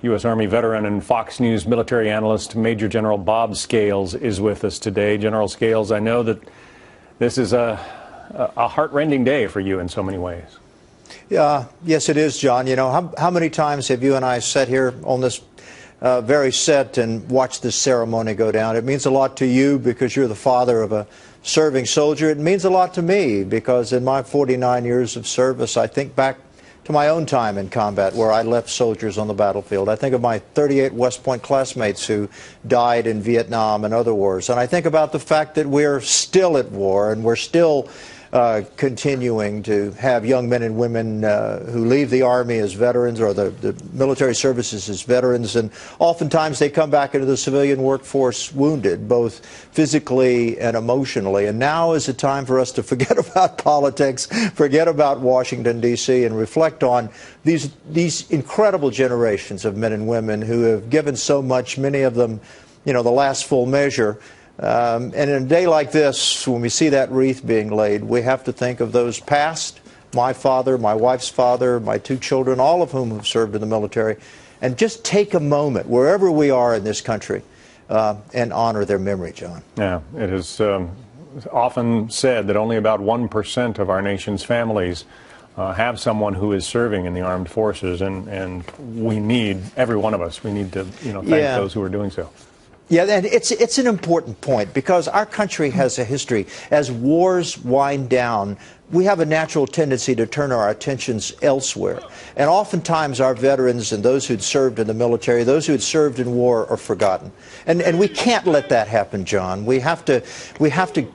U.S. Army veteran and Fox News military analyst Major General Bob Scales is with us today. General Scales, I know that this is a heart-rending day for you in so many ways. Yes, it is, John. You know, how many times have you and I sat here on this very set and watched this ceremony go down? It means a lot to you because you're the father of a serving soldier. It means a lot to me because in my 49 years of service, I think back to my own time in combat where I left soldiers on the battlefield. I think of my 38 West Point classmates who died in Vietnam and other wars. And I think about the fact that we're still at war and we're still continuing to have young men and women who leave the Army as veterans or the military services as veterans, and oftentimes they come back into the civilian workforce wounded, both physically and emotionally. And now is the time for us to forget about politics, forget about Washington, D.C., and reflect on these incredible generations of men and women who have given so much, many of them, you know, the last full measure. And in a day like this, when we see that wreath being laid, we have to think of those past, my father, my wife's father, my two children, all of whom have served in the military, and just take a moment, wherever we are in this country, and honor their memory, John. Yeah, it is often said that only about 1% of our nation's families have someone who is serving in the armed forces, and we need, every one of us, we need to, thank those who are doing so. Yeah, and it's an important point because our country has a history. As wars wind down, we have a natural tendency to turn our attentions elsewhere. And oftentimes our veterans and those who'd served in the military, those who had served in war, are forgotten. And we can't let that happen, John. We have to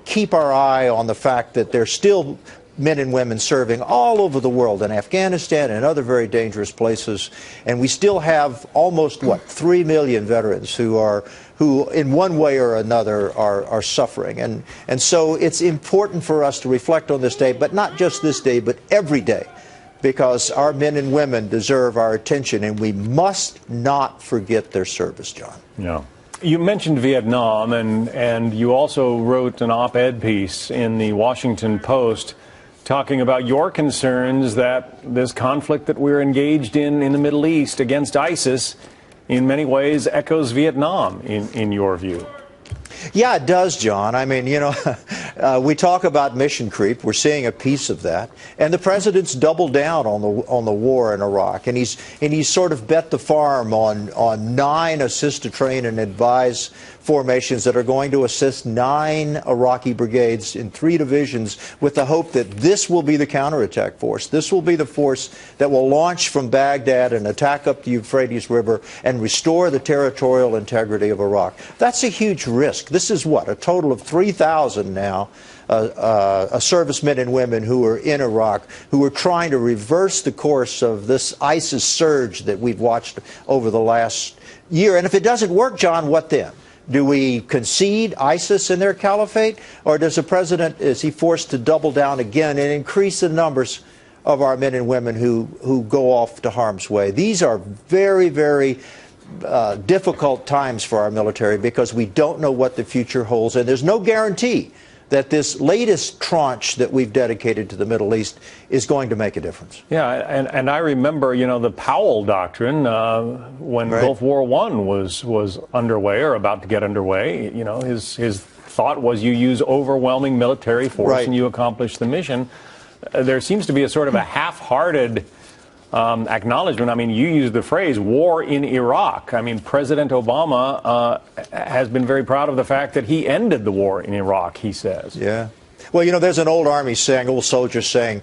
keep our eye on the fact that there's still men and women serving all over the world, in Afghanistan and other very dangerous places. And we still have almost, 3 million veterans who in one way or another are suffering. And so it's important for us to reflect on this day, but not just this day, but every day, because our men and women deserve our attention, and we must not forget their service, John. Yeah. You mentioned Vietnam, and you also wrote an op-ed piece in the Washington Post talking about your concerns that this conflict that we're engaged in the Middle East against ISIS in many ways echoes Vietnam in your view. Yeah, it does, John. I mean, we talk about mission creep. We're seeing a piece of that, and the president's doubled down on the war in Iraq, and he's sort of bet the farm on 9 assist to train and advise formations that are going to assist 9 Iraqi brigades in 3 divisions, with the hope that this will be the counterattack force. This will be the force that will launch from Baghdad and attack up the Euphrates River and restore the territorial integrity of Iraq. That's a huge risk. This is a total of 3,000 now. Servicemen and women who are in Iraq, who are trying to reverse the course of this ISIS surge that we've watched over the last year. And if it doesn't work, John, what then? Do we concede ISIS in their caliphate, or does the president, is he forced to double down again and increase the numbers of our men and women who go off to harm's way? These are very, very difficult times for our military because we don't know what the future holds, and there's no guarantee that this latest tranche that we've dedicated to the Middle East is going to make a difference. Yeah, and I remember, the Powell Doctrine, when Gulf War I was underway or about to get underway, his thought was you use overwhelming military force and you accomplish the mission. There seems to be a sort of a half-hearted acknowledgement. I mean, you used the phrase war in Iraq. I mean, President Obama has been very proud of the fact that he ended the war in Iraq, he says. Yeah. Well, there's an old Army saying, old soldiers saying,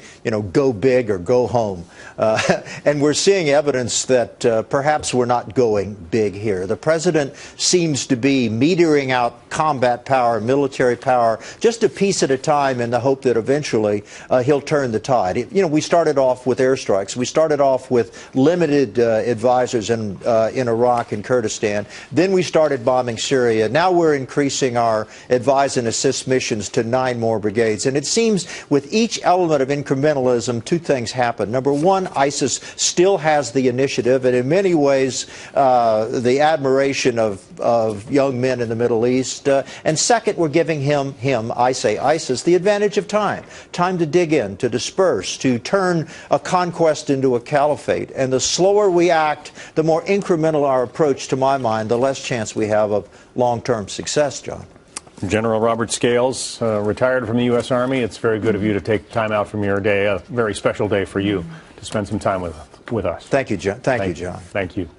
go big or go home. And we're seeing evidence that perhaps we're not going big here. The president seems to be metering out combat power, military power, just a piece at a time in the hope that eventually he'll turn the tide. We started off with airstrikes. We started off with limited advisors in Iraq and Kurdistan. Then we started bombing Syria. Now we're increasing our advise and assist missions to 9 more brigades. brigades. And it seems with each element of incrementalism, two things happen. Number one, ISIS still has the initiative, and in many ways, the admiration of young men in the Middle East. And second, we're giving him, I say ISIS, the advantage of time to dig in, to disperse, to turn a conquest into a caliphate. And the slower we act, the more incremental our approach, to my mind, the less chance we have of long-term success, John. General Robert Scales, retired from the U.S. Army. It's very good of you to take time out from your day, a very special day for you, to spend some time with us. Thank you, John. Thank you, John. Thank you.